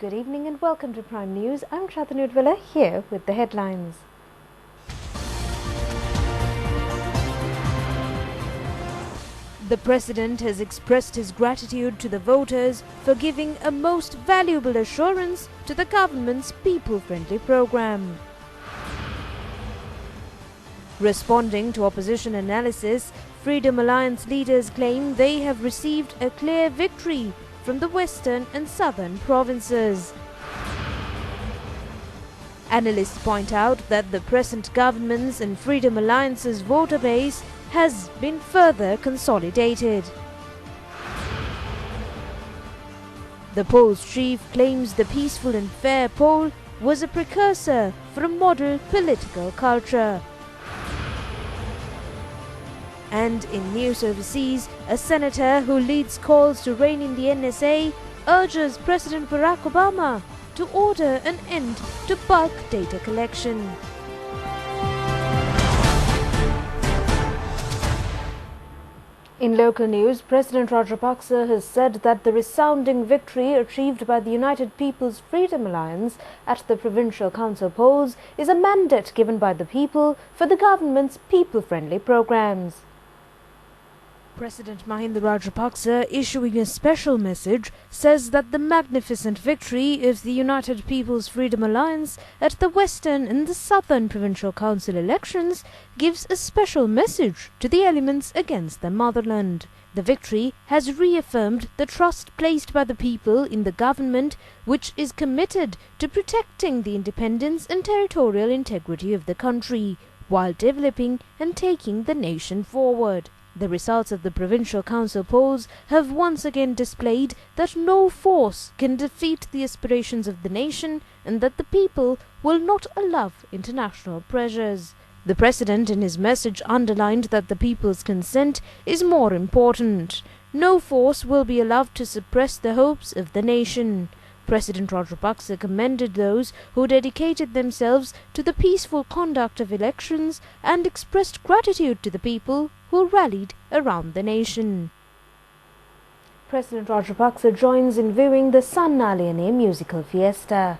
good evening and welcome to Prime News. I'm Shantanu Udvala here with the headlines. The President has expressed his gratitude to the voters for giving a most valuable assurance to the government's people-friendly program. Responding to opposition analysis, Freedom Alliance leaders claim they have received a clear victory from the western and southern provinces. Analysts point out that the present government's and Freedom Alliance's voter base has been further consolidated. The poll's chief claims the peaceful and fair poll was a precursor for a model political culture. And in news overseas, a senator who leads calls to rein in the NSA urges President Barack Obama to order an end to bulk data collection. In local news, President Rajapaksa has said that the resounding victory achieved by the United People's Freedom Alliance at the provincial council polls is a mandate given by the people for the government's people-friendly programs. President Mahinda Rajapaksa, issuing a special message, says that the magnificent victory of the United People's Freedom Alliance at the Western and the Southern Provincial Council elections gives a special message to the elements against their motherland. The victory has reaffirmed the trust placed by the people in the government, which is committed to protecting the independence and territorial integrity of the country, while developing and taking the nation forward. The results of the provincial council polls have once again displayed that no force can defeat the aspirations of the nation and that the people will not allow international pressures. The President in his message underlined that the people's consent is more important. No force will be allowed to suppress the hopes of the nation. President Rajapaksa commended those who dedicated themselves to the peaceful conduct of elections and expressed gratitude to the people who rallied around the nation. President Rajapaksa joins in viewing the Sannaliyane musical fiesta.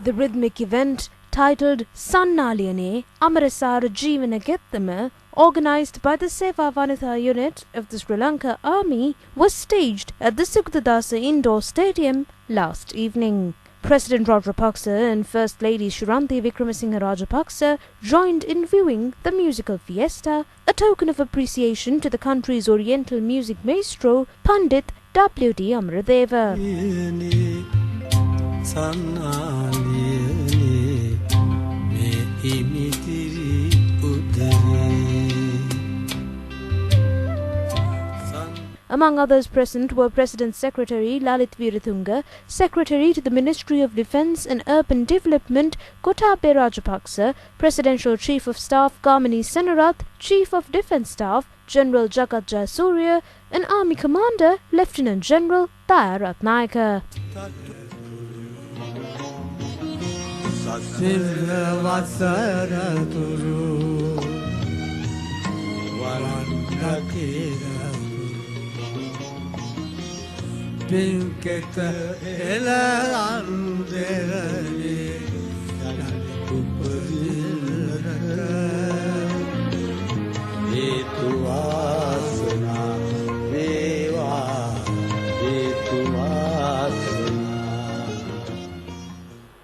The rhythmic event, titled Sannaliyane Amarasara Jeevana Gethama, organized by the Seva Vanitha unit of the Sri Lanka Army, was staged at the Sukhdadasa Indoor Stadium last evening. President Rajapaksa and First Lady Shuranti Wickramasinghe Rajapaksa joined in viewing the musical fiesta, a token of appreciation to the country's oriental music maestro, Pandit W.D. Amaradeva. Among others present were President Secretary Lalit Veeratunga, Secretary to the Ministry of Defence and Urban Development Gotabaya Rajapaksa, Presidential Chief of Staff Kamini Senarath, Chief of Defence Staff General Jagat Jayasuriya, and Army Commander Lieutenant General Daya Ratnayaka.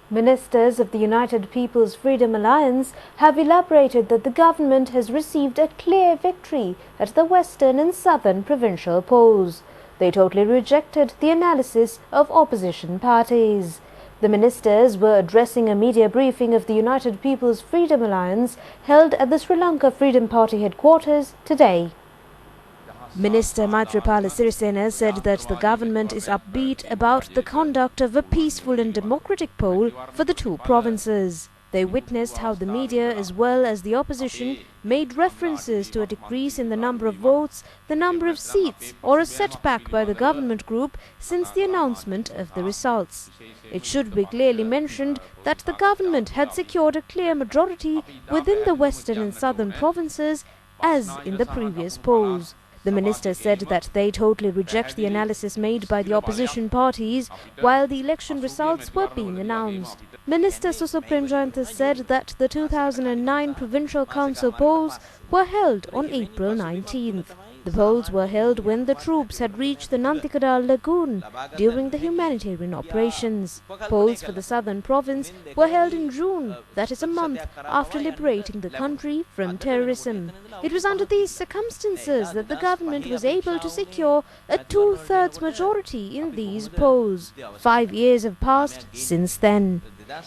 Ministers of the United People's Freedom Alliance have elaborated that the government has received a clear victory at the western and southern provincial polls. They totally rejected the analysis of opposition parties. The ministers were addressing a media briefing of the United People's Freedom Alliance held at the Sri Lanka Freedom Party headquarters today. Minister Maithripala Sirisena said that the government is upbeat about the conduct of a peaceful and democratic poll for the two provinces. They witnessed how the media as well as the opposition made references to a decrease in the number of votes, the number of seats, or a setback by the government group since the announcement of the results. It should be clearly mentioned that the government had secured a clear majority within the western and southern provinces as in the previous polls. The minister said that they totally reject the analysis made by the opposition parties while the election results were being announced. Minister Suso Premjayantha said that the 2009 Provincial Council polls were held on April 19th. The polls were held when the troops had reached the Nantikadal lagoon during the humanitarian operations. Polls for the southern province were held in June, that is a month after liberating the country from terrorism. It was under these circumstances that the government was able to secure a two-thirds majority in these polls. 5 years have passed since then.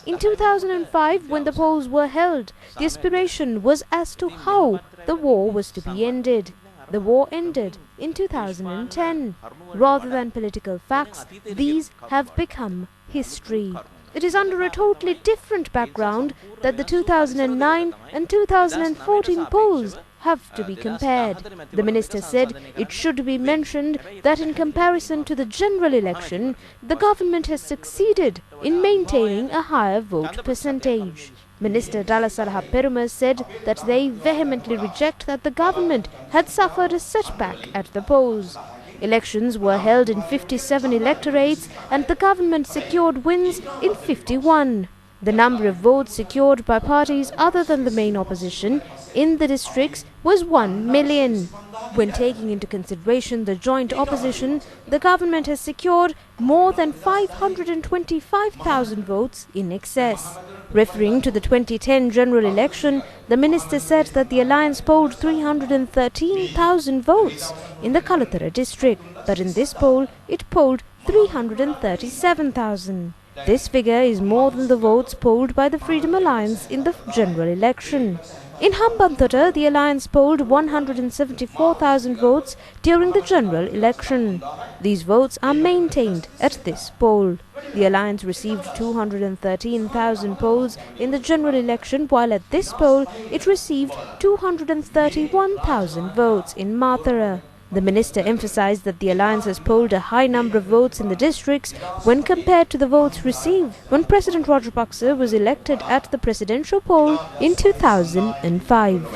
In 2005, when the polls were held, the aspiration was as to how the war was to be ended. The war ended in 2010. Rather than political facts, these have become history. It is under a totally different background that the 2009 and 2014 polls have to be compared. The minister said it should be mentioned that in comparison to the general election, the government has succeeded in maintaining a higher vote percentage. Minister Dalasaraha Perumal said that they vehemently reject that the government had suffered a setback at the polls. Elections were held in 57 electorates and the government secured wins in 51. The number of votes secured by parties other than the main opposition in the districts was 1 million. When taking into consideration the joint opposition, the government has secured more than 525,000 votes in excess. Referring to the 2010 general election, the minister said that the alliance polled 313,000 votes in the Kalattara district, but in this poll it polled 337,000. This figure is more than the votes polled by the Freedom Alliance in the general election. In Hambantota, the alliance polled 174,000 votes during the general election. These votes are maintained at this poll. The alliance received 213,000 polls in the general election, while at this poll it received 231,000 votes in Mathura. The minister emphasized that the alliance has polled a high number of votes in the districts when compared to the votes received when President Rajapaksa was elected at the presidential poll in 2005.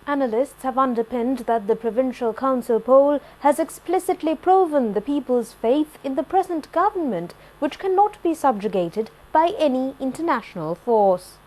Analysts have underpinned that the provincial council poll has explicitly proven the people's faith in the present government, which cannot be subjugated by any international force.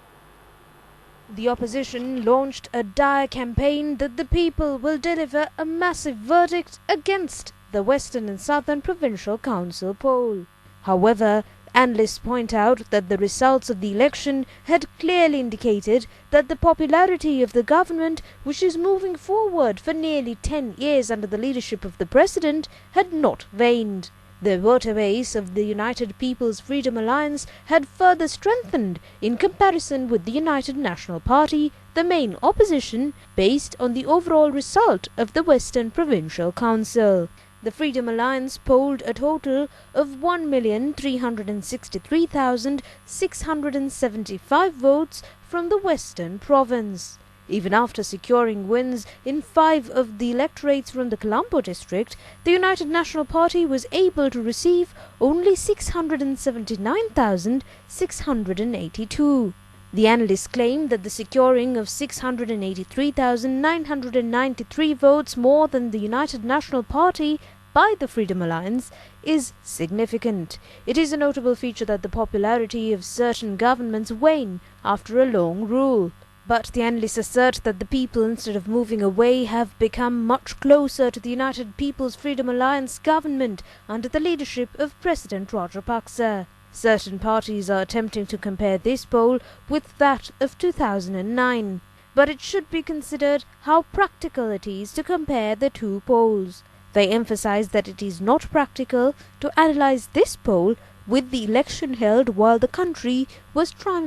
The opposition launched a dire campaign that the people will deliver a massive verdict against the Western and Southern Provincial Council poll. However, analysts point out that the results of the election had clearly indicated that the popularity of the government, which is moving forward for nearly 10 years under the leadership of the president, had not waned. The voter base of the United People's Freedom Alliance had further strengthened in comparison with the United National Party, the main opposition, based on the overall result of the Western Provincial Council. The Freedom Alliance polled a total of 1,363,675 votes from the Western Province. Even after securing wins in 5 of the electorates from the Colombo district, the United National Party was able to receive only 679,682. The analysts claim that the securing of 683,993 votes more than the United National Party by the Freedom Alliance is significant. It is a notable feature that the popularity of certain governments wane after a long rule. But the analysts assert that the people, instead of moving away, have become much closer to the United People's Freedom Alliance government under the leadership of President Rajapaksa. Certain parties are attempting to compare this poll with that of 2009. But it should be considered how practical it is to compare the two polls. They emphasize that it is not practical to analyze this poll with the election held while the country was trying